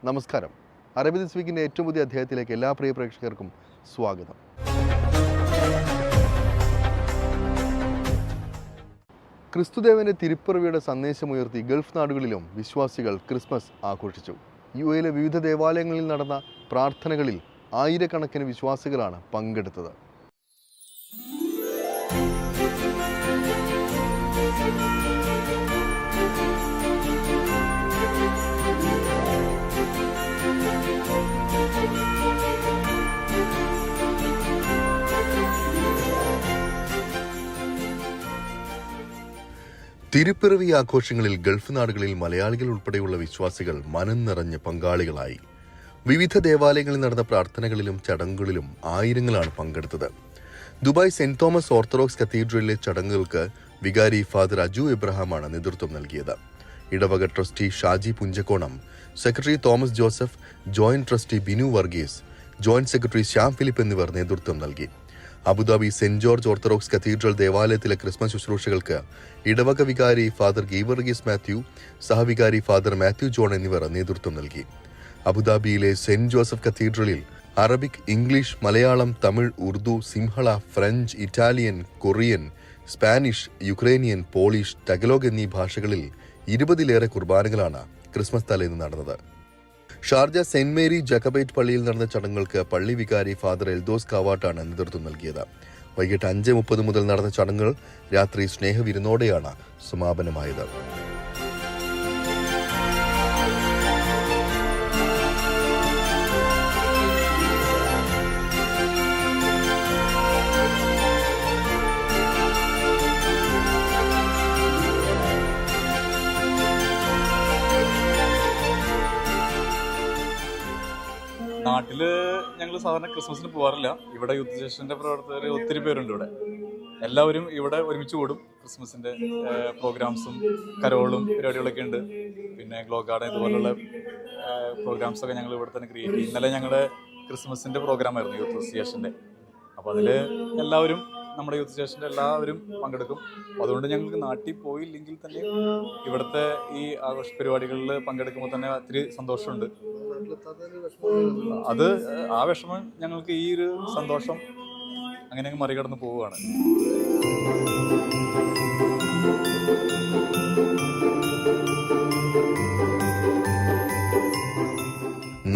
നമസ്കാരം. അറബി ദിസ് വീക്കിൻ്റെ ഏറ്റവും പുതിയ അധ്യായത്തിലേക്ക് എല്ലാ പ്രിയ പ്രേക്ഷകർക്കും സ്വാഗതം. ക്രിസ്തുദേവൻ്റെ തിരുപ്പിറവിയുടെ സന്ദേശമുയർത്തി ഗൾഫ് നാടുകളിലും വിശ്വാസികൾ ക്രിസ്മസ് ആഘോഷിച്ചു. യുഎയിലെ വിവിധ ദേവാലയങ്ങളിൽ നടന്ന പ്രാർത്ഥനകളിൽ ആയിരക്കണക്കിന് വിശ്വാസികളാണ് പങ്കെടുത്തത്. തിരുപ്പിറവി ആഘോഷങ്ങളിൽ ഗൾഫ് നാടുകളിൽ മലയാളികൾ ഉൾപ്പെടെയുള്ള വിശ്വാസികൾ മനം നിറഞ്ഞ് പങ്കാളികളായി. വിവിധ ദേവാലയങ്ങളിൽ നടന്ന പ്രാർത്ഥനകളിലും ചടങ്ങുകളിലും ആയിരങ്ങളാണ് പങ്കെടുത്തത്. ദുബായ് സെന്റ് തോമസ് ഓർത്തഡോക്സ് കത്തീഡ്രലിലെ ചടങ്ങുകൾക്ക് വികാരി ഫാദർ അജു എബ്രഹാമാണ് നേതൃത്വം നൽകിയത്. ഇടവക trustee Shaji Punchakkonam, secretary Thomas Joseph, joint trustee Binu Varghese, joint secretary Shyam Philip എന്നിവർ നേതൃത്വം നൽകി. Abu Dhabi Saint George Orthodox cathedral ദേവാലയത്തിലെ ക്രിസ്മസ് ശുശ്രൂഷകൾക്ക് ഇടവക വികാരി ഫാദർ ഗീവർഗീസ് മാത്യു, സഹവികാരി ഫാദർ മാത്യു ജോൺ എന്നിവർ നേതൃത്വം നൽകി. അബുദാബിയിലെ സെന്റ് ജോസഫ് കത്തീഡ്രലിൽ Arabic, English, Malayalam, Tamil, Urdu, Sinhala, French, Italian, Korean, Spanish, Ukrainian, polish, ടഗലോഗ് എന്നീ ഭാഷകളിൽ 20-ലേറെ കുർബാനകളാണ് ക്രിസ്മസ് തലേന്ന് നടന്നത്. ഷാർജ സെന്റ് മേരി ജക്കബൈറ്റ് പള്ളിയിൽ നടന്ന ചടങ്ങുകൾക്ക് പള്ളി വികാരി ഫാദർ എൽദോസ് കാവാട്ടാണ് നേതൃത്വം നൽകിയത്. വൈകിട്ട് 5:30 മുതൽ നടന്ന ചടങ്ങുകൾ രാത്രി സ്നേഹവിരുന്നോടെയാണ് സമാപനമായത്. നാട്ടില് ഞങ്ങൾ സാധാരണ ക്രിസ്മസിന് പോകാറില്ല. ഇവിടെ യൂത്ത് സ്റ്റേഷന്റെ പ്രവർത്തകർ ഒത്തിരി പേരുണ്ട്. ഇവിടെ എല്ലാവരും ഇവിടെ ഒരുമിച്ച് കൂടും. ക്രിസ്മസിന്റെ പ്രോഗ്രാംസും കരോളും പരിപാടികളൊക്കെ ഉണ്ട്. പിന്നെ ഗ്ലോ ഗാർഡൻ ഇതുപോലുള്ള പ്രോഗ്രാംസ് ഒക്കെ ഞങ്ങൾ ഇവിടെ തന്നെ ക്രിയേറ്റ് ചെയ്യും. ഇന്നലെ ഞങ്ങളുടെ ക്രിസ്മസിന്റെ പ്രോഗ്രാം ആയിരുന്നു യൂത്ത് സ്റ്റേഷന്റെ. അപ്പോൾ അതിൽ എല്ലാവരും, നമ്മുടെ യൂത്ത് സ്റ്റേഷന്റെ എല്ലാവരും പങ്കെടുക്കും. അതുകൊണ്ട് ഞങ്ങൾക്ക് നാട്ടിൽ പോയില്ലെങ്കിൽ തന്നെ ഇവിടുത്തെ ഈ ആഘോഷ പരിപാടികളിൽ പങ്കെടുക്കുമ്പോൾ തന്നെ ഒത്തിരി സന്തോഷമുണ്ട്. അത് ആ വിഷമം ഞങ്ങൾക്ക് ഈ ഒരു സന്തോഷം അങ്ങനെ മറികടന്ന് പോവുകയാണ്.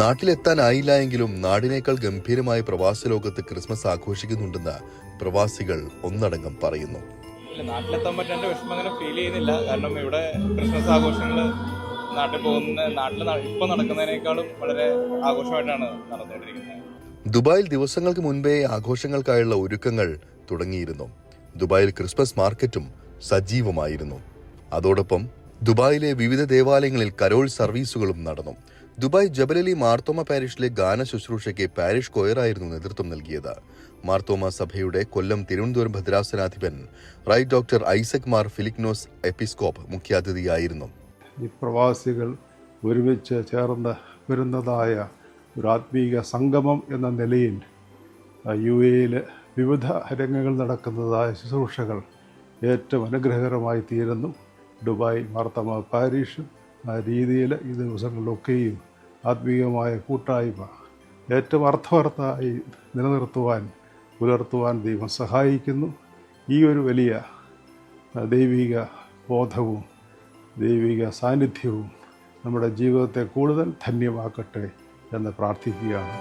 നാട്ടിലെത്താനായില്ല എങ്കിലും നാടിനേക്കാൾ ഗംഭീരമായ പ്രവാസ ലോകത്ത് ക്രിസ്മസ് ആഘോഷിക്കുന്നുണ്ടെന്ന് പ്രവാസികൾ ഒന്നടങ്കം പറയുന്നു. നാട്ടിലെത്താൻ പറ്റാണ്ട് വിഷമം അങ്ങനെ ഫീൽ ചെയ്യുന്നില്ല. കാരണം ഇവിടെ ക്രിസ്മസ് ആഘോഷങ്ങൾ നാട്ടിൽ ഇപ്പൊ നടക്കുന്നതിനേക്കാളും വളരെ ആഘോഷമായിട്ടാണ് നടന്നുകൊണ്ടിരിക്കുന്നത്. ദുബായിൽ ദിവസങ്ങൾക്ക് മുൻപേ ആഘോഷങ്ങൾക്കായുള്ള ഒരുക്കങ്ങൾ തുടങ്ങിയിരുന്നു. ദുബായിൽ ക്രിസ്മസ് മാർക്കറ്റും സജീവമായിരുന്നു. അതോടൊപ്പം ദുബായിലെ വിവിധ ദേവാലയങ്ങളിൽ കരോൾ സർവീസുകളും നടന്നു. ദുബായ് ജബലലി മാർത്തോമ പാരിഷിലെ ഗാന ശുശ്രൂഷയ്ക്ക് പാരിഷ് കൊയറായിരുന്നു നേതൃത്വം നൽകിയത്. മാർത്തോമ സഭയുടെ കൊല്ലം തിരുവനന്തപുരം ഭദ്രാസനാധിപൻ റൈറ്റ് ഡോക്ടർ ഐസക് മാർ ഫിലിഗ്നോസ് എപ്പിസ്കോപ്പ് മുഖ്യാതിഥിയായിരുന്നു. ഈ പ്രവാസികൾ ഒരുമിച്ച് ചേർന്ന് വരുന്നതായ ഒരു ആത്മീക സംഗമം എന്ന നിലയിൽ UAE-യിൽ വിവിധ രംഗങ്ങൾ നടക്കുന്നതായ ശുശ്രൂഷകൾ ഏറ്റവും അനുഗ്രഹകരമായി തീരുന്നു. ദുബായ് മാർത്തോമ പാരിഷും ആ രീതിയിൽ ഈ ദിവസങ്ങളിലൊക്കെയും ആത്മീയമായ കൂട്ടായ്മ ഏറ്റവും അർത്ഥവത്തായി പുലർത്തുവാൻ ദൈവം സഹായിക്കുന്നു. ഈ ഒരു വലിയ ദൈവിക ബോധവും ദൈവിക സാന്നിധ്യവും നമ്മുടെ ജീവിതത്തെ കൂടുതൽ ധന്യമാക്കട്ടെ എന്ന് പ്രാർത്ഥിക്കുകയാണ്.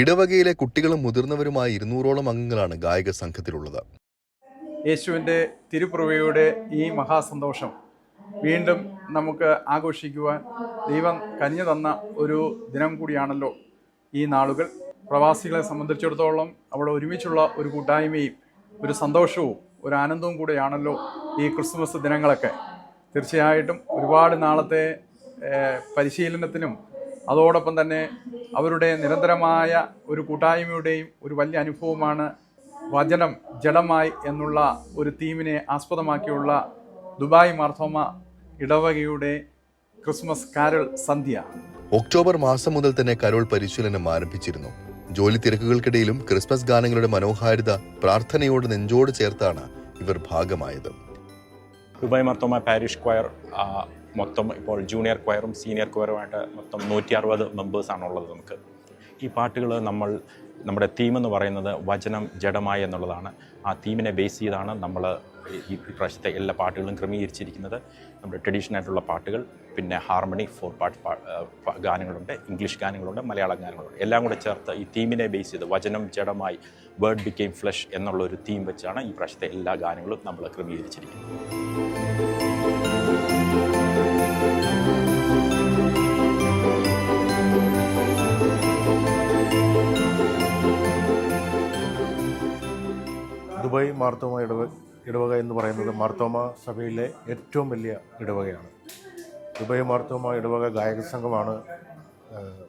ഇടവകയിലെ കുട്ടികളും മുതിർന്നവരുമായ 200ഓളം അംഗങ്ങളാണ് ഗായക സംഘത്തിലുള്ളത്. യേശുവിൻ്റെ തിരുപ്പിറവിയുടെ ഈ മഹാസന്തോഷം വീണ്ടും നമുക്ക് ആഘോഷിക്കുവാൻ ദൈവം കനിഞ്ഞു തന്ന ഒരു ദിനം കൂടിയാണല്ലോ ഈ നാളുകൾ. പ്രവാസികളെ സംബന്ധിച്ചിടത്തോളം അവിടെ ഒരുമിച്ചുള്ള ഒരു കൂട്ടായ്മയും ഒരു സന്തോഷവും ഒരു ആനന്ദവും കൂടെയാണല്ലോ ഈ ക്രിസ്മസ് ദിനങ്ങളൊക്കെ. തീർച്ചയായിട്ടും ഒരുപാട് നാളത്തെ പരിശീലനത്തിനും അതോടൊപ്പം തന്നെ അവരുടെ നിരന്തരമായ ഒരു കൂട്ടായ്മയുടെയും ഒരു വലിയ അനുഭവമാണ് വചനം ജഡമായി എന്നുള്ള ഒരു തീമിനെ ആസ്പദമാക്കിയുള്ള ദുബായ് മാർത്തോമ ഇടവകയുടെ ക്രിസ്മസ് കാരൽ സന്ധ്യ. ഒക്ടോബർ മാസം മുതൽ തന്നെ കരോൾ പരിശീലനം ആരംഭിച്ചിരുന്നു. ജോലി തിരക്കുകൾക്കിടയിലും ക്രിസ്മസ് ഗാനങ്ങളുടെ മനോഹാരിത പ്രാർത്ഥനയോട് നെഞ്ചോട് ചേർത്താണ് ഇവർ ഭാഗമായത്. ദുബായ് മാർത്തോമ പാരിഷ് ക്വയർ മൊത്തം ഇപ്പോൾ ജൂനിയർ ക്വയറും സീനിയർ ക്വയറുമായിട്ട് മൊത്തം 160 മെമ്പേഴ്സാണുള്ളത്. നമുക്ക് ഈ പാട്ടുകൾ നമ്മുടെ തീം എന്ന് പറയുന്നത് വചനം ജഡമായി എന്നുള്ളതാണ്. ആ തീമിനെ ബേസ് ചെയ്താണ് നമ്മൾ ഈ പ്രാവശ്യത്തെ എല്ലാ പാട്ടുകളും ക്രമീകരിച്ചിരിക്കുന്നത്. നമ്മുടെ ട്രഡീഷണലായിട്ടുള്ള പാട്ടുകൾ, പിന്നെ ഹാർമണി 4 പാട്ട് ഗാനങ്ങളുണ്ട്, ഇംഗ്ലീഷ് ഗാനങ്ങളുണ്ട്, മലയാളം ഗാനങ്ങളുണ്ട്, എല്ലാം കൂടെ ചേർത്ത് ഈ തീമിനെ ബേസ് ചെയ്ത് വചനം ജഡമായി വേർഡ് ബിക്കെയിം ഫ്ലഷ് എന്നുള്ളൊരു തീം വെച്ചാണ് ഈ പ്രാവശ്യത്തെ എല്ലാ ഗാനങ്ങളും നമ്മൾ ക്രമീകരിച്ചിരിക്കുന്നത്. ദുബായ് മാർത്തോമ ഇടവക എന്ന് പറയുന്നത് മാർത്തോമ സഭയിലെ ഏറ്റവും വലിയ ഇടവകയാണ്. ദുബായ് മാർത്തോമ ഇടവക ഗായക സംഘമാണ്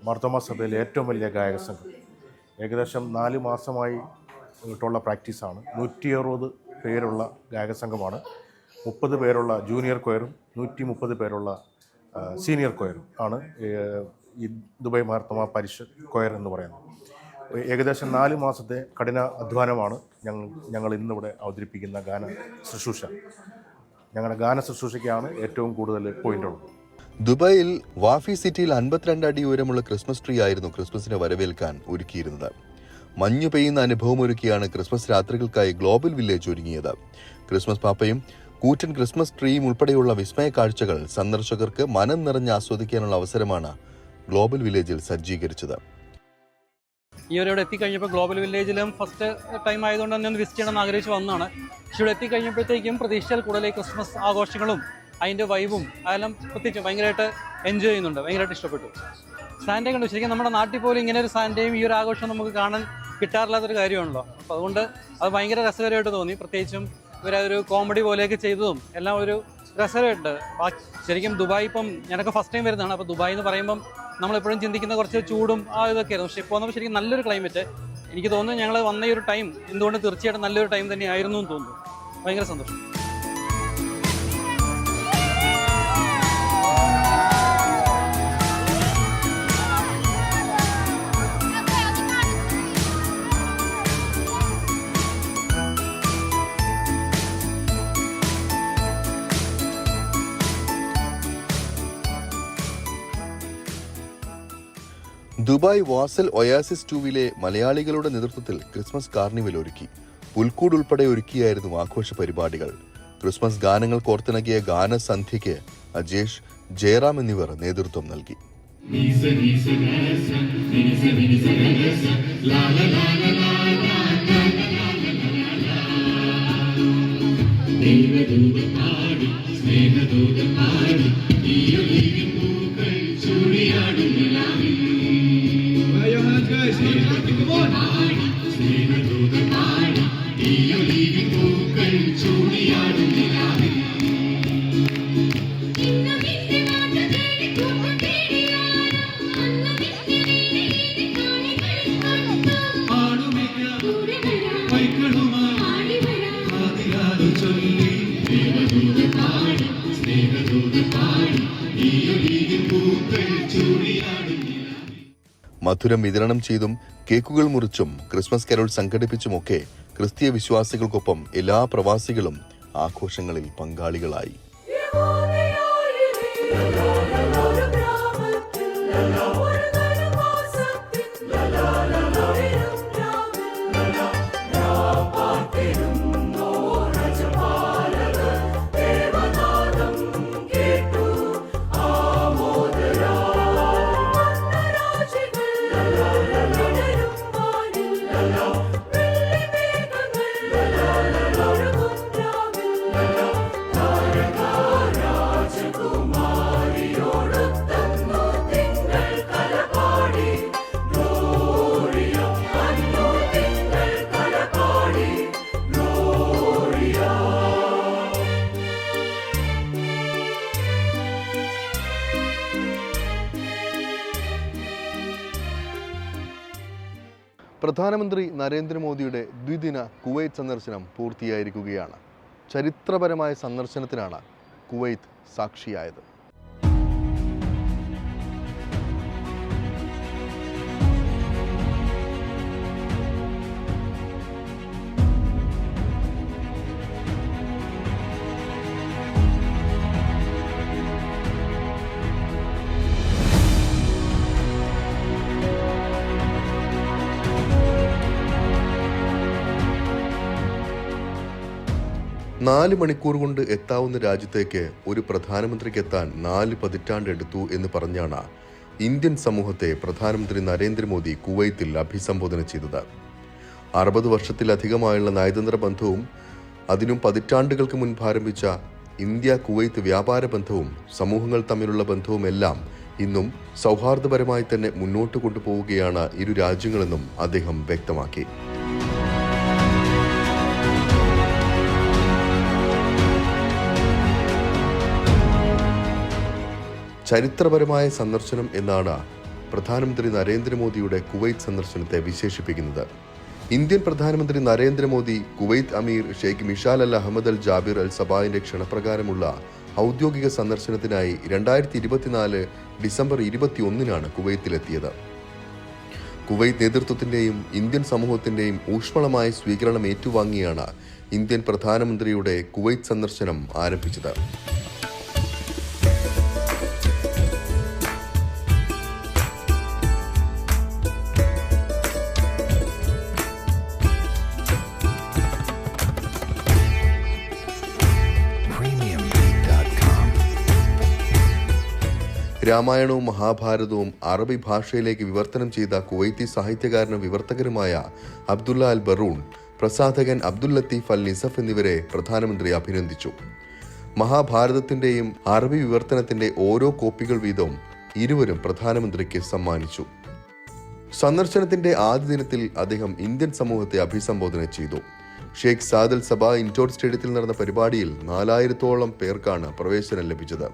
മാർത്തോമ സഭയിലെ ഏറ്റവും വലിയ ഗായക സംഘം. ഏകദേശം 4 മാസമായി ട്ടുള്ള പ്രാക്ടീസാണ്. 160 പേരുള്ള ഗായക സംഘമാണ്. 30 പേരുള്ള ജൂനിയർ ക്വയറും 130 പേരുള്ള സീനിയർ ക്വയറും ആണ് ഈ ദുബായ് മാർത്തോമ പാരിഷ് ക്വയർ എന്ന് പറയുന്നത്. ഏകദേശം 4 മാസത്തെ കഠിന അധ്വാനമാണ് ഞങ്ങൾ ഇന്നിവിടെ അവതരിപ്പിക്കുന്ന ഗാന ശുശ്രൂഷ. ഞങ്ങളുടെ ഗാന ശുശ്രൂഷയ്ക്കാണ് ഏറ്റവും കൂടുതൽ പോയിന്റുള്ളത്. ദുബായിൽ വാഫി സിറ്റിയിൽ 52 അടി ഉയരമുള്ള ക്രിസ്മസ് ട്രീ ആയിരുന്നു ക്രിസ്മസിനെ വരവേൽക്കാൻ ഒരുക്കിയിരുന്നത്. മഞ്ഞു പെയ്യുന്ന അനുഭവം ഒരുക്കിയാണ് ക്രിസ്മസ് രാത്രികൾക്കായി ഗ്ലോബൽ വില്ലേജ് ഒരുങ്ങിയത്. ക്രിസ്മസ് പാപ്പയും കൂറ്റൻ ക്രിസ്മസ് ട്രീയും ഉൾപ്പെടെയുള്ള വിസ്മയ കാഴ്ചകൾ സന്ദർശകർക്ക് മനം നിറഞ്ഞ് ആസ്വദിക്കാനുള്ള അവസരമാണ് ഗ്ലോബൽ വില്ലേജിൽ സജ്ജീകരിച്ചത്. ഈ ഒരു ഇവിടെ എത്തിക്കഴിഞ്ഞപ്പോൾ ഗ്ലോബൽ വില്ലേജിലും ഫസ്റ്റ് ടൈം ആയതുകൊണ്ട് തന്നെ ഒന്ന് വിസിറ്റ് ചെയ്യണമെന്ന് ആഗ്രഹിച്ച് വന്നതാണ്. പക്ഷേ ഇവിടെ എത്തിക്കഴിഞ്ഞപ്പോഴത്തേക്കും പ്രതീക്ഷയിൽ കൂടുതൽ ക്രിസ്മസ് ആഘോഷങ്ങളും അതിൻ്റെ വൈബും അതെല്ലാം പ്രത്യേകിച്ച് ഭയങ്കരമായിട്ട് എൻജോയ് ചെയ്യുന്നുണ്ട്. ഭയങ്കരമായിട്ട് ഇഷ്ടപ്പെട്ടു. സാൻഡേ കണ്ടു. ശരിക്കും നമ്മുടെ നാട്ടിൽ പോലും ഇങ്ങനെ ഒരു സാൻഡേയും ഈ ഒരു ആഘോഷം നമുക്ക് കാണാൻ കിട്ടാറില്ലാത്തൊരു കാര്യമാണല്ലോ. അപ്പോൾ അതുകൊണ്ട് അത് ഭയങ്കര രസകരമായിട്ട് തോന്നി. പ്രത്യേകിച്ചും ഇവരൊരു കോമഡി പോലെയൊക്കെ ചെയ്തതും എല്ലാം ഒരു രസകരമായിട്ട്. ശരിക്കും ദുബായ് ഇപ്പം ഞാനൊക്കെ ഫസ്റ്റ് ടൈം വരുന്നതാണ്. അപ്പോൾ ദുബായ് എന്ന് പറയുമ്പം നമ്മളെപ്പോഴും ചിന്തിക്കുന്ന കുറച്ച് ചൂടും ഇതൊക്കെ ആയിരുന്നു. പക്ഷേ ഇപ്പോൾ വന്നപ്പോൾ ശരിക്കും നല്ലൊരു ക്ലൈമറ്റ്. എനിക്ക് തോന്നുന്നു ഞങ്ങൾ വന്ന ഈ ഒരു ടൈം എന്തുകൊണ്ട് തീർച്ചയായിട്ടും നല്ലൊരു ടൈം തന്നെയായിരുന്നു എന്ന് തോന്നുന്നു. ഭയങ്കര സന്തോഷം. ദുബായ് വാസൽ ഒയാസിസ് 2വിലെ മലയാളികളുടെ നേതൃത്വത്തിൽ ക്രിസ്മസ് കാർണിവൽ ഒരുക്കി. പുൽക്കൂട് ഉൾപ്പെടെ ഒരുക്കിയായിരുന്നു ആഘോഷ പരിപാടികൾ. ക്രിസ്മസ് ഗാനങ്ങൾ കോർത്തിണക്കിയ ഗാനസന്ധ്യയ്ക്ക് അജേഷ്, ജയറാം എന്നിവർ നേതൃത്വം നൽകി. മധുരം വിതരണം ചെയ്തും കേക്കുകൾ മുറിച്ചും ക്രിസ്മസ് കരോൾ സംഘടിപ്പിച്ചുമൊക്കെ ക്രിസ്തീയ വിശ്വാസികൾക്കൊപ്പം എല്ലാ പ്രവാസികളും ആഘോഷങ്ങളിൽ പങ്കാളികളായി. പ്രധാനമന്ത്രി നരേന്ദ്രമോദിയുടെ ദ്വിദിന കുവൈത്ത് സന്ദർശനം പൂർത്തിയായിരിക്കുകയാണ്. ചരിത്രപരമായ സന്ദർശനത്തിനാണ് കുവൈത്ത് സാക്ഷിയായത്. നാല് മണിക്കൂർ കൊണ്ട് എത്താവുന്ന രാജ്യത്തേക്ക് ഒരു പ്രധാനമന്ത്രിക്ക് എത്താൻ 4 പതിറ്റാണ്ട് എടുത്തു എന്ന് പറഞ്ഞാണ് ഇന്ത്യൻ സമൂഹത്തെ പ്രധാനമന്ത്രി നരേന്ദ്രമോദി കുവൈത്തിൽ അഭിസംബോധന ചെയ്തത്. 60 വർഷത്തിലധികമായുള്ള നയതന്ത്ര ബന്ധവും അതിനും പതിറ്റാണ്ടുകൾക്ക് മുൻപ് ആരംഭിച്ച ഇന്ത്യ കുവൈത്ത് വ്യാപാര ബന്ധവും സമൂഹങ്ങൾ തമ്മിലുള്ള ബന്ധവുമെല്ലാം ഇന്നും സൗഹാർദ്ദപരമായി തന്നെ മുന്നോട്ട് കൊണ്ടുപോവുകയാണ് ഇരു രാജ്യങ്ങളെന്നും അദ്ദേഹം വ്യക്തമാക്കി. ചരിത്രപരമായ സന്ദർശനം എന്നാണ് പ്രധാനമന്ത്രി നരേന്ദ്രമോദിയുടെ കുവൈത്ത് സന്ദർശനത്തെ വിശേഷിപ്പിക്കുന്നത്. ഇന്ത്യൻ പ്രധാനമന്ത്രി നരേന്ദ്രമോദി കുവൈത്ത് അമീർ ഷെയ്ഖ് മിഷാൽ അൽ അഹമ്മദ് അൽ ജാബിർ അൽ സബായിന്റെ ക്ഷണപ്രകാരമുള്ള ഔദ്യോഗിക സന്ദർശനത്തിനായി 2024 ഡിസംബർ 21 കുവൈത്തിലെത്തിയത്. കുവൈത്ത് നേതൃത്വത്തിന്റെയും ഇന്ത്യൻ സമൂഹത്തിന്റെയും ഊഷ്മളമായ സ്വീകരണം ഏറ്റുവാങ്ങിയാണ് ഇന്ത്യൻ പ്രധാനമന്ത്രിയുടെ കുവൈത്ത് സന്ദർശനം ആരംഭിച്ചത്. രാമായണവും മഹാഭാരതവും അറബി ഭാഷയിലേക്ക് വിവർത്തനം ചെയ്ത കുവൈത്തി സാഹിത്യകാരനും വിവർത്തകരുമായ അബ്ദുള്ള അൽ ബറൂൺ, പ്രസാധകൻ അബ്ദുൽ ലത്തീഫ് അൽ നിസഫ് എന്നിവരെ പ്രധാനമന്ത്രി അഭിനന്ദിച്ചു. മഹാഭാരതത്തിന്റെയും അറബി വിവർത്തനത്തിന്റെ ഓരോ കോപ്പികൾ വീതവും ഇരുവരും പ്രധാനമന്ത്രിക്ക് സമ്മാനിച്ചു. സന്ദർശനത്തിന്റെ ആദ്യ ദിനത്തിൽ അദ്ദേഹം ഇന്ത്യൻ സമൂഹത്തെ അഭിസംബോധന ചെയ്തു. ഷെയ്ഖ് സാദ് അൽ സബ ഇൻഡോർ സ്റ്റേഡിയത്തിൽ നടന്ന പരിപാടിയിൽ 4000-ഓളം പേർക്കാണ് പ്രവേശനം ലഭിച്ചത്.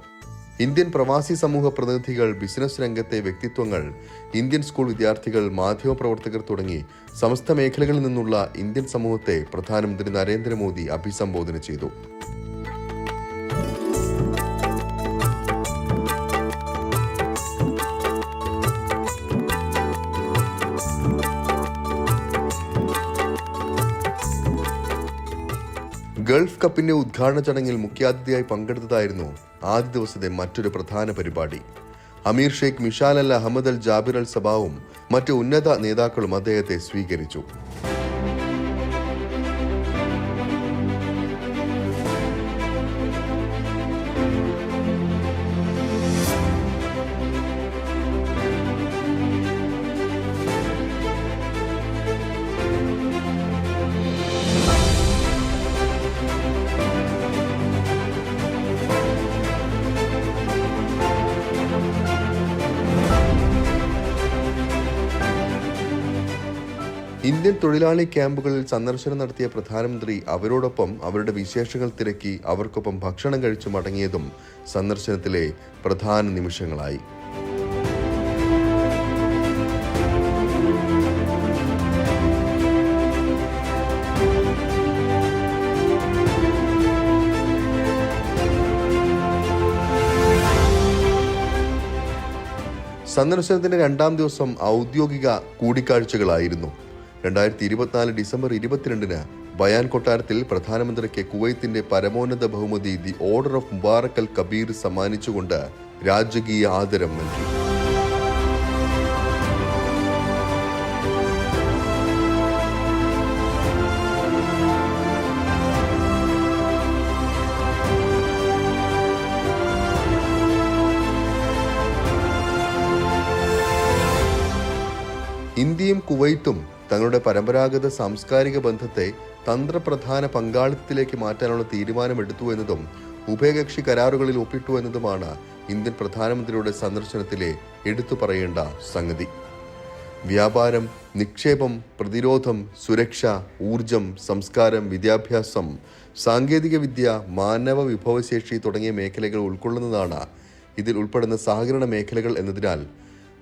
ഇന്ത്യൻ പ്രവാസി സമൂഹ പ്രതിനിധികൾ, ബിസിനസ് രംഗത്തെ വ്യക്തിത്വങ്ങൾ, ഇന്ത്യൻ സ്കൂൾ വിദ്യാർത്ഥികൾ, മാധ്യമപ്രവർത്തകർ തുടങ്ങി സമസ്ത മേഖലകളിൽ നിന്നുള്ള ഇന്ത്യൻ സമൂഹത്തെ പ്രധാനമന്ത്രി നരേന്ദ്രമോദി അഭിസംബോധന ചെയ്തു. ഗൾഫ് കപ്പിന്റെ ഉദ്ഘാടന ചടങ്ങിൽ മുഖ്യാതിഥിയായി പങ്കെടുത്തതായിരുന്നു ആദ്യ ദിവസത്തെ മറ്റൊരു പ്രധാന പരിപാടി. അമീർ ഷെയ്ഖ് മിഷാൽ അൽ അഹമ്മദ് അൽ ജാബിർ അൽ സബാവും മറ്റ് ഉന്നത നേതാക്കളും അദ്ദേഹത്തെ സ്വീകരിച്ചു. ഇന്ത്യൻ തൊഴിലാളി ക്യാമ്പുകളിൽ സന്ദർശനം നടത്തിയ പ്രധാനമന്ത്രി അവരോടൊപ്പം അവരുടെ വിശേഷങ്ങൾ തിരക്കി അവർക്കൊപ്പം ഭക്ഷണം കഴിച്ചു മടങ്ങിയതും സന്ദർശനത്തിലെ പ്രധാന നിമിഷങ്ങളായി. സന്ദർശനത്തിന്റെ 2ാം ദിവസം ഔദ്യോഗിക കൂടിക്കാഴ്ചകളായിരുന്നു. 2024 ഡിസംബർ 22 ബയാൻ കൊട്ടാരത്തിൽ പ്രധാനമന്ത്രിക്ക് കുവൈത്തിന്റെ പരമോന്നത ബഹുമതി ദി ഓർഡർ ഓഫ് മുബാറക് അൽ കബീർ സമ്മാനിച്ചുകൊണ്ട് രാജകീയ ആദരം നൽകി. ഇന്ത്യയും കുവൈത്തും തങ്ങളുടെ പരമ്പരാഗത സാംസ്കാരിക ബന്ധത്തെ തന്ത്രപ്രധാന പങ്കാളിത്തത്തിലേക്ക് മാറ്റാനുള്ള തീരുമാനമെടുത്തു എന്നതും ഉഭയകക്ഷി കരാറുകളിൽ ഒപ്പിട്ടു എന്നതുമാണ് ഇന്ത്യൻ പ്രധാനമന്ത്രിയുടെ സന്ദർശനത്തിലെ എടുത്തു പറയേണ്ട സംഗതി. വ്യാപാരം, നിക്ഷേപം, പ്രതിരോധം, സുരക്ഷ, ഊർജം, സംസ്കാരം, വിദ്യാഭ്യാസം, സാങ്കേതികവിദ്യ, മാനവ വിഭവശേഷി തുടങ്ങിയ മേഖലകൾ ഉൾക്കൊള്ളുന്നതാണ് ഇതിൽ ഉൾപ്പെടുന്ന സഹകരണ മേഖലകൾ എന്നതിനാൽ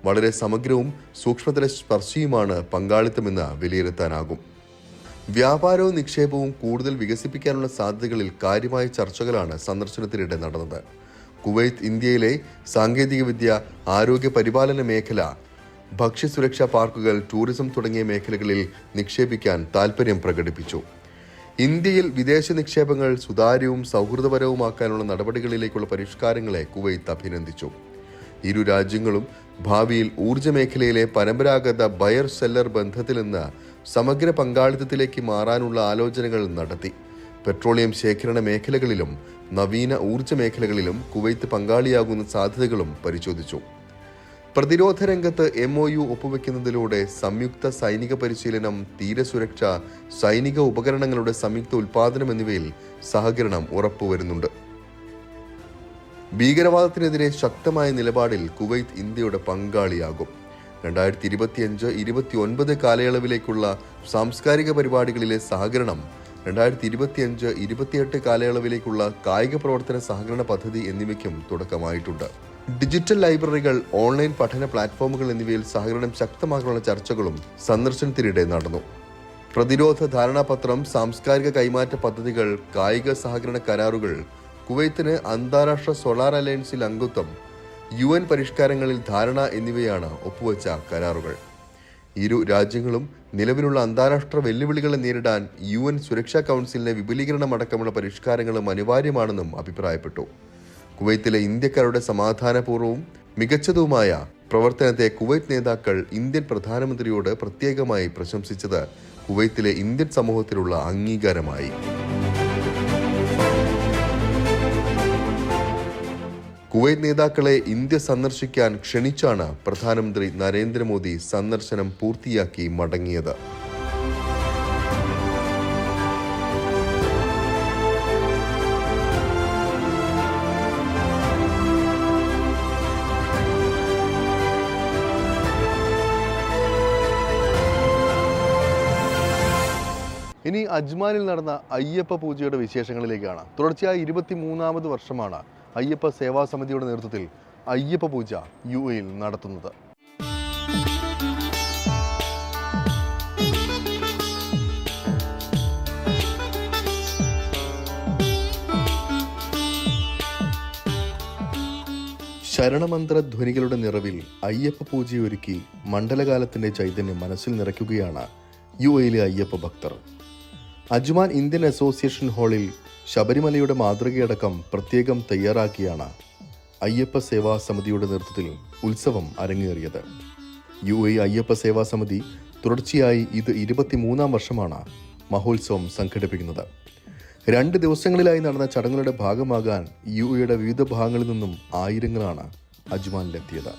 വളരെ സമഗ്രവും സൂക്ഷ്മതല സ്പർശിയുമാണ് പങ്കാളിത്തമെന്ന് വിലയിരുത്താനാകും. വ്യാപാരവും നിക്ഷേപവും കൂടുതൽ വികസിപ്പിക്കാനുള്ള സാധ്യതകളിൽ കാര്യമായ ചർച്ചകളാണ് സന്ദർശനത്തിനിടെ നടന്നത്. കുവൈത്ത് ഇന്ത്യയിലെ സാങ്കേതികവിദ്യ, ആരോഗ്യ പരിപാലന മേഖല, ഭക്ഷ്യസുരക്ഷാ പാർക്കുകൾ, ടൂറിസം തുടങ്ങിയ മേഖലകളിൽ നിക്ഷേപിക്കാൻ താൽപ്പര്യം പ്രകടിപ്പിച്ചു. ഇന്ത്യയിൽ വിദേശ നിക്ഷേപങ്ങൾ സുതാര്യവും സൗഹൃദപരവുമാക്കാനുള്ള നടപടികളിലേക്കുള്ള പരിഷ്കാരങ്ങളെ കുവൈത്ത് അഭിനന്ദിച്ചു. ഇരു രാജ്യങ്ങളും ഭാവിയിൽ ഊർജ്ജ മേഖലയിലെ പരമ്പരാഗത ബയർ സെല്ലർ ബന്ധത്തിൽ നിന്ന് സമഗ്ര പങ്കാളിത്തത്തിലേക്ക് മാറാനുള്ള ആലോചനകൾ നടത്തി. പെട്രോളിയം ശേഖരണ മേഖലകളിലും നവീന ഊർജ്ജ മേഖലകളിലും കുവൈത്ത് പങ്കാളിയാകുന്ന സാധ്യതകളും പരിശോധിച്ചു. പ്രതിരോധ രംഗത്ത് MOU ഒപ്പുവെക്കുന്നതിലൂടെ സംയുക്ത സൈനിക പരിശീലനം, തീരസുരക്ഷ, സൈനിക ഉപകരണങ്ങളുടെ സംയുക്ത ഉൽപാദനം എന്നിവയിൽ സഹകരണം ഉറപ്പുവരുന്നുണ്ട്. ഭീകരവാദത്തിനെതിരെ ശക്തമായ നിലപാടിൽ കുവൈത്ത് ഇന്ത്യയുടെ പങ്കാളിയാകും. 2025-29 കാലയളവിലേക്കുള്ള സാംസ്കാരിക പരിപാടികളിലെ സഹകരണം, 2025-28 കാലയളവിലേക്കുള്ള കായിക പ്രവർത്തന സഹകരണ പദ്ധതി എന്നിവയ്ക്കും തുടക്കമായിട്ടുണ്ട്. ഡിജിറ്റൽ ലൈബ്രറികൾ, ഓൺലൈൻ പഠന പ്ലാറ്റ്ഫോമുകൾ എന്നിവയിൽ സഹകരണം ശക്തമാക്കാനുള്ള ചർച്ചകളും സന്ദർശനത്തിനിടെ നടന്നു. പ്രതിരോധ ധാരണാപത്രം, സാംസ്കാരിക കൈമാറ്റ പദ്ധതികൾ, കായിക സഹകരണ കരാറുകൾ, കുവൈത്തിന് അന്താരാഷ്ട്ര സോളാർ അലയൻസിൽ അംഗത്വം, UN പരിഷ്കാരങ്ങളിൽ ധാരണ എന്നിവയാണ് ഒപ്പുവെച്ച കരാറുകൾ. ഇരു രാജ്യങ്ങളും നിലവിലുള്ള അന്താരാഷ്ട്ര വെല്ലുവിളികളെ നേരിടാൻ UN സുരക്ഷാ കൗൺസിലിന്റെ വിപുലീകരണമടക്കമുള്ള പരിഷ്കാരങ്ങളും അനിവാര്യമാണെന്നും അഭിപ്രായപ്പെട്ടു. കുവൈത്തിലെ ഇന്ത്യക്കാരുടെ സമാധാനപൂർവ്വവും മികച്ചതുമായ പ്രവർത്തനത്തെ കുവൈത്ത് നേതാക്കൾ ഇന്ത്യൻ പ്രധാനമന്ത്രിയോട് പ്രത്യേകമായി പ്രശംസിച്ചത് കുവൈത്തിലെ ഇന്ത്യൻ സമൂഹത്തിലുള്ള അംഗീകാരമായി. കുവൈത്ത് നേതാക്കളെ ഇന്ത്യ സന്ദർശിക്കാൻ ക്ഷണിച്ചാണ് പ്രധാനമന്ത്രി നരേന്ദ്രമോദി സന്ദർശനം പൂർത്തിയാക്കി മടങ്ങിയത്. ഇനി അജ്മാനിൽ നടന്ന അയ്യപ്പ പൂജയുടെ വിശേഷങ്ങളിലേക്കാണ്. തുടർച്ചയായ 23ാമത് വർഷമാണ് അയ്യപ്പ സേവാ സമിതിയുടെ നേതൃത്വത്തിൽ അയ്യപ്പ പൂജ UAE നടത്തുന്നത്. ശരണമന്ത്ര ധ്വനികളുടെ നിറവിൽ അയ്യപ്പ പൂജയൊരുക്കി മണ്ഡലകാലത്തിന്റെ ചൈതന്യം മനസ്സിൽ നിറയ്ക്കുകയാണ് UAEയിലെ അയ്യപ്പ ഭക്തർ. അജ്മാൻ ഇന്ത്യൻ അസോസിയേഷൻ ഹാളിൽ ശബരിമലയുടെ മാതൃകയടക്കം പ്രത്യേകം തയ്യാറാക്കിയാണ് അയ്യപ്പ സേവാ സമിതിയുടെ നേതൃത്വത്തിൽ ഉത്സവം അരങ്ങേറിയത്. UAE അയ്യപ്പ സേവാ സമിതി തുടർച്ചയായി ഇത് 23ാം വർഷമാണ് മഹോത്സവം സംഘടിപ്പിക്കുന്നത്. 2 ദിവസങ്ങളിലായി നടന്ന ചടങ്ങുകളുടെ ഭാഗമാകാൻ UAEയുടെ വിവിധ ഭാഗങ്ങളിൽ നിന്നും ആയിരങ്ങളാണ് അജ്മാനിലെത്തിയത്.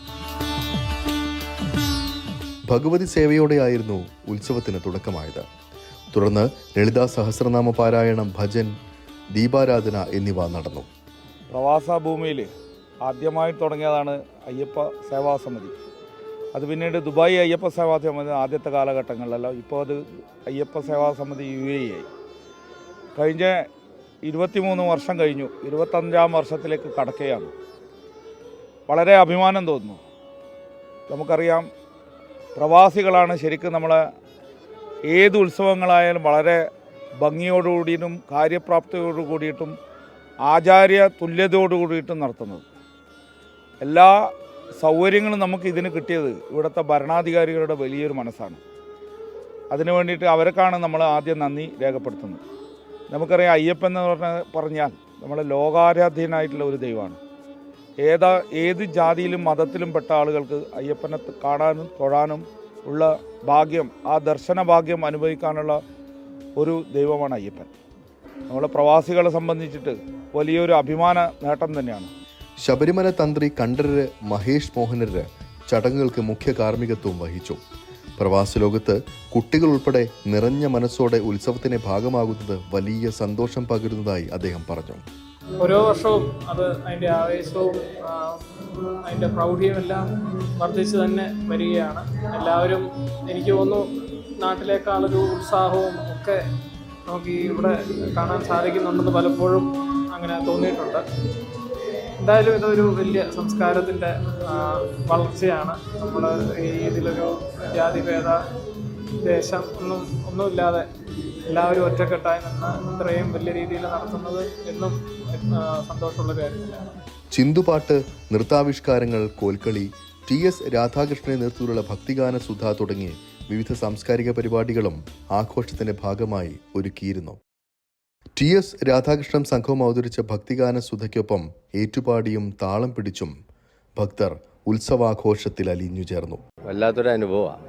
ഭഗവതി സേവയോടെയായിരുന്നു ഉത്സവത്തിന് തുടക്കമായത്. തുടർന്ന് ലളിതാ സഹസ്രനാമ പാരായണം, ഭജൻ, ദീപാരാധന എന്നിവ നടന്നു. പ്രവാസ ഭൂമിയിൽ ആദ്യമായി തുടങ്ങിയതാണ് അയ്യപ്പ സേവാ സമിതി. അത് പിന്നീട് ദുബായ് അയ്യപ്പ സേവാ സമിതി ആദ്യത്തെ കാലഘട്ടങ്ങളിലല്ല, ഇപ്പോൾ അത് അയ്യപ്പ സേവാ സമിതി UAE ആയി. കഴിഞ്ഞ 23 വർഷം കഴിഞ്ഞു, 25ാം വർഷത്തിലേക്ക് കടക്കുകയാണ്. വളരെ അഭിമാനം തോന്നുന്നു. നമുക്കറിയാം, പ്രവാസികളാണ് ശരിക്കും നമ്മളെ ഏത് ഉത്സവങ്ങളായാലും വളരെ ഭംഗിയോടുകൂടിയിട്ടും കാര്യപ്രാപ്തിയോടു കൂടിയിട്ടും ആചാര്യ തുല്യതയോടു കൂടിയിട്ടും നടത്തുന്നത്. എല്ലാ സൗകര്യങ്ങളും നമുക്ക് ഇതിന് കിട്ടിയത് ഇവിടുത്തെ ഭരണാധികാരികളുടെ വലിയൊരു മനസ്സാണ്. അതിനു വേണ്ടിയിട്ട് അവർക്കാണ് നമ്മൾ ആദ്യം നന്ദി രേഖപ്പെടുത്തുന്നത്. നമുക്കറിയാം, അയ്യപ്പൻ എന്ന് പറഞ്ഞാൽ നമ്മളെ ലോകാരാധ്യനായിട്ടുള്ള ഒരു ദൈവമാണ്. ഏത് ജാതിയിലും മതത്തിലും പെട്ട ആളുകൾക്ക് അയ്യപ്പനെ കാണാനും തൊഴാനും ഉള്ള ഭാഗ്യം, ആ ദർശന ഭാഗ്യം അനുഭവിക്കാനുള്ള ഒരു ദൈവമാണ് അയ്യപ്പൻ. നമ്മളെ പ്രവാസികളെ സംബന്ധിച്ചിട്ട് വലിയൊരു അഭിമാന നേട്ടം തന്നെയാണ്. ശബരിമല തന്ത്രി കണ്ഠരര് മഹേഷ് മോഹനര് ചടങ്ങുകൾക്ക് മുഖ്യ കാർമ്മികത്വം വഹിച്ചു. പ്രവാസ ലോകത്ത് കുട്ടികൾ ഉൾപ്പെടെ നിറഞ്ഞ മനസ്സോടെ ഉത്സവത്തിന്റെ ഭാഗമാകുന്നത് വലിയ സന്തോഷം പകരുന്നതായി അദ്ദേഹം പറഞ്ഞു. ഓരോ വർഷവും അത് അതിൻ്റെ ആവേശവും അതിൻ്റെ പ്രൗഢിയും എല്ലാം വർദ്ധിച്ച് തന്നെ വരികയാണ്. എല്ലാവരും എനിക്ക് തോന്നുന്നു നാട്ടിലേക്കാളൊരു ഉത്സാഹവും ഒക്കെ നമുക്ക് ഇവിടെ കാണാൻ സാധിക്കുന്നുണ്ടെന്ന് പലപ്പോഴും അങ്ങനെ തോന്നിയിട്ടുണ്ട്. എന്തായാലും ഇതൊരു വലിയ സംസ്കാരത്തിൻ്റെ വളർച്ചയാണ്. നമ്മൾ ഈ ഇതിലൊരു ജാതിഭേദ ദേശം ഒന്നുമില്ലാതെ എല്ലാവരും ഒറ്റക്കെട്ടായി നിന്ന് ഇത്രയും വലിയ രീതിയിൽ നടത്തുന്നത് എന്നും സന്തോഷമുള്ള കാര്യം തന്നെയാണ്. ചിന്തുപാട്ട്, നൃത്താവിഷ്കാരങ്ങൾ, കോൽക്കളി, TS രാധാകൃഷ്ണന്റെ നേതൃത്വത്തിലുള്ള ഭക്തിഗാന സുധ തുടങ്ങിയ വിവിധ സാംസ്കാരിക പരിപാടികളും ആഘോഷത്തിന്റെ ഭാഗമായി ഒരുക്കിയിരുന്നു. TS രാധാകൃഷ്ണൻ സംഘവും അവതരിച്ച ഭക്തിഗാന സുധയ്ക്കൊപ്പം ഏറ്റുപാടിയും താളം പിടിച്ചും ഭക്തർ ഉത്സവാഘോഷത്തിൽ അലിഞ്ഞു ചേർന്നു. വല്ലാത്തൊരു അനുഭവമാണ്.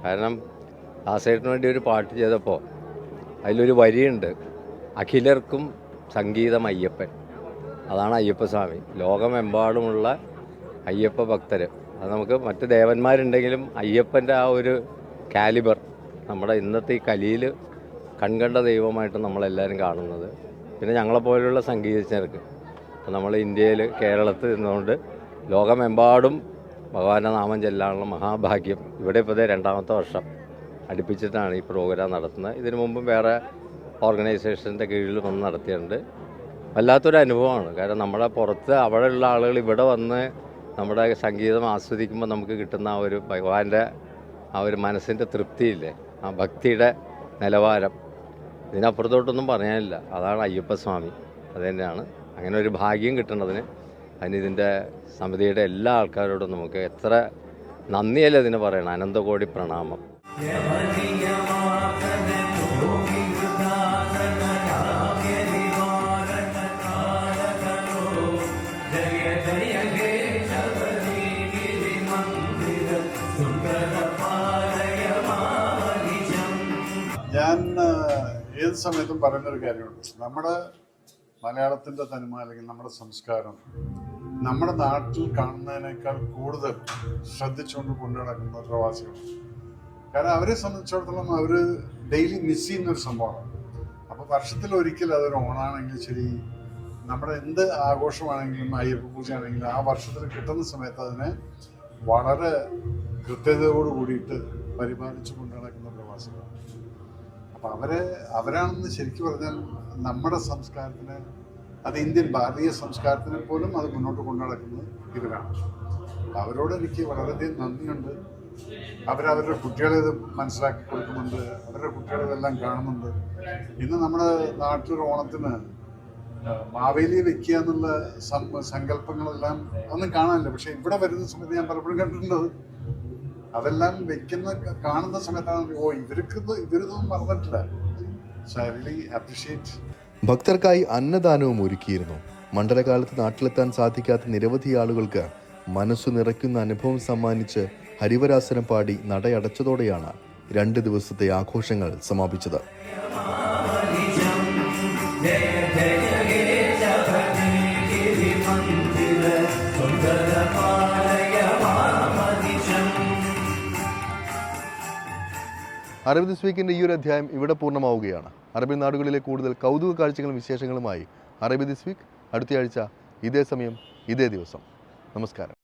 കാരണം ദാസേട്ടന് വേണ്ടി ഒരു പാട്ട് ചെയ്തപ്പോൾ അതിലൊരു വരിയുണ്ട്, അഖിലർക്കും സംഗീതം അയ്യപ്പൻ. അതാണ് അയ്യപ്പസ്വാമി. ലോകമെമ്പാടുമുള്ള അയ്യപ്പ ഭക്തർ. അത് നമുക്ക് മറ്റ് ദേവന്മാരുണ്ടെങ്കിലും അയ്യപ്പൻ്റെ ആ ഒരു കാലിബർ നമ്മുടെ ഇന്നത്തെ ഈ കലിയിൽ കൺകണ്ട ദൈവമായിട്ട് നമ്മളെല്ലാവരും കാണുന്നത്. പിന്നെ ഞങ്ങളെപ്പോലുള്ള സംഗീതജ്ഞർക്ക് നമ്മൾ ഇന്ത്യയിൽ കേരളത്തിൽ നിന്നുകൊണ്ട് ലോകമെമ്പാടും ഭഗവാന്റെ നാമം ചെല്ലാനുള്ള മഹാഭാഗ്യം. ഇവിടെ ഇപ്പോൾ 2ാമത്തെ വർഷം അടുപ്പിച്ചിട്ടാണ് ഈ പ്രോഗ്രാം നടത്തുന്നത്. ഇതിനു മുമ്പും വേറെ ഓർഗനൈസേഷൻ്റെ കീഴിൽ വന്ന് നടത്തിയിട്ടുണ്ട്. വല്ലാത്തൊരു അനുഭവമാണ്. കാരണം നമ്മുടെ പുറത്ത് അവിടെയുള്ള ആളുകൾ ഇവിടെ വന്ന് നമ്മുടെ സംഗീതം ആസ്വദിക്കുമ്പോൾ നമുക്ക് കിട്ടുന്ന ആ ഒരു ഭഗവാന്റെ ആ ഒരു മനസ്സിൻ്റെ തൃപ്തിയില്ലേ, ആ ഭക്തിയുടെ നിലവാരം ഇതിനപ്പുറത്തോട്ടൊന്നും പറയാനില്ല. അതാണ് അയ്യപ്പസ്വാമി. അത് തന്നെയാണ്. അങ്ങനെ ഒരു ഭാഗ്യം കിട്ടുന്നതിന് അതിനിതിൻ്റെ സമിതിയുടെ എല്ലാ ആൾക്കാരോടും നമുക്ക് എത്ര നന്ദിയല്ലേ ഇതിന് പറയണം. അനന്തകോടി പ്രണാമം. ഞാൻ ഏത് സമയത്തും പറയുന്നൊരു കാര്യമുണ്ട്. നമ്മുടെ മലയാളത്തിൻ്റെ തനിമ അല്ലെങ്കിൽ നമ്മുടെ സംസ്കാരം നമ്മുടെ നാട്ടിൽ കാണുന്നതിനേക്കാൾ കൂടുതൽ ശ്രദ്ധിച്ചുകൊണ്ട് കൊണ്ടുനടക്കുന്ന പ്രവാസികൾ. കാരണം അവരെ സംബന്ധിച്ചിടത്തോളം അവർ ഡെയിലി മിസ് ചെയ്യുന്നൊരു സംഭവമാണ്. അപ്പോൾ വർഷത്തിലൊരിക്കൽ അതൊരു ഓണാണെങ്കിൽ ശരി, നമ്മുടെ എന്ത് ആഘോഷമാണെങ്കിലും അയ്യപ്പ പൂജ ആണെങ്കിലും ആ വർഷത്തിൽ കിട്ടുന്ന സമയത്ത് അതിനെ വളരെ കൃത്യതയോട് കൂടിയിട്ട് പരിപാലിച്ചു കൊണ്ട് നടക്കുന്ന പ്രവാസികളാണ്. അപ്പം അവരാണെന്ന് ശരിക്കും പറഞ്ഞാൽ നമ്മുടെ സംസ്കാരത്തിന്, അത് ഇന്ത്യൻ ഭാരതീയ സംസ്കാരത്തിനെ പോലും അത് മുന്നോട്ട് കൊണ്ടു നടക്കുന്നത് ഇവരാണ്. അപ്പം അവരോട് എനിക്ക് വളരെയധികം നന്ദിയുണ്ട്. അവരവരുടെ കുട്ടികളെ ഇത് മനസ്സിലാക്കി കൊടുക്കുന്നുണ്ട്. അവരുടെ കുട്ടികളിതെല്ലാം കാണുന്നുണ്ട്. ഇന്ന് നമ്മുടെ നാട്ടിലൊരു ഓണത്തിന് മാവേലി വെക്കുക എന്നുള്ള സങ്കല്പങ്ങളെല്ലാം ഒന്നും കാണാനില്ല. പക്ഷെ ഇവിടെ വരുന്ന സമയത്ത് ഞാൻ പലപ്പോഴും കണ്ടിട്ടുണ്ട്. അതെല്ലാം കാണുന്ന സമയത്താണ് ഇവരിതൊന്നും മറന്നിട്ടില്ല. So I really appreciate. ഭക്തർക്കായി അന്നദാനവും ഒരുക്കിയിരുന്നു. മണ്ഡലകാലത്ത് നാട്ടിലെത്താൻ സാധിക്കാത്ത നിരവധി ആളുകൾക്ക് മനസ്സു നിറയ്ക്കുന്ന അനുഭവം സമ്മാനിച്ച് ഹരിവരാസനം പാടി നടയടച്ചതോടെയാണ് 2 ദിവസത്തെ ആഘോഷങ്ങൾ സമാപിച്ചത്. അറബി ദിസ് വീക്കിൻ്റെ ഈ ഒരു അധ്യായം ഇവിടെ പൂർണ്ണമാവുകയാണ്. അറബി നാടുകളിലെ കൂടുതൽ കൗതുക കാഴ്ചകളും വിശേഷങ്ങളുമായി അറബി ദിസ് വീക്ക് അടുത്തയാഴ്ച ഇതേ സമയം ഇതേ ദിവസം. നമസ്കാരം.